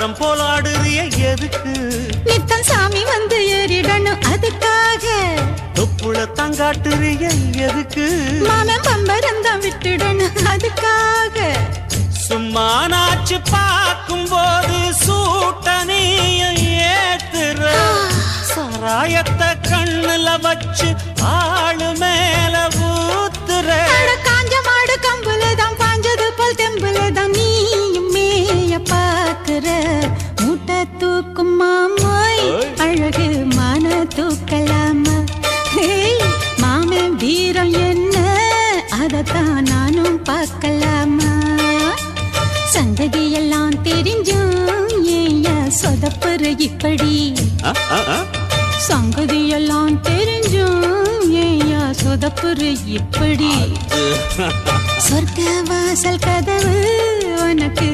பம்பரம் போல் ஆடுறிய எதுக்கு? நித்தம் சாமி வந்து ஏறிடணும் அதுக்காக. தொப்புள தங்காட்டுறிய எதுக்கு? மாமன் பம்பரம் தான் விட்டுடணும் அதுக்காக. சும்மா நாச்சு பார்க்கும் போது சூட்டனைய ஏத்துற. சாராயத்தை கண்ணுல வச்சு ஆளு மேல ஊத்துற. காஞ்ச மாடு கம்புலதான் பாஞ்சது போல் தெம்புலதான் நீயும் மேய பாக்குற. மூட்டை தூக்கும் மாமாய் அழகு மான தூக்கலாமா? மாமன் வீரம் என்ன அதத்தான் நானும் பார்க்கலாமா? சங்கதி எல்லாம் தெரிஞ்சும் ஏயா சொதப்புற இப்படி? சங்கதி எல்லாம் தெரிஞ்சும் ஏயா சொதப்புற இப்படி? சொர்க்க வாசல் கதவு உனக்கு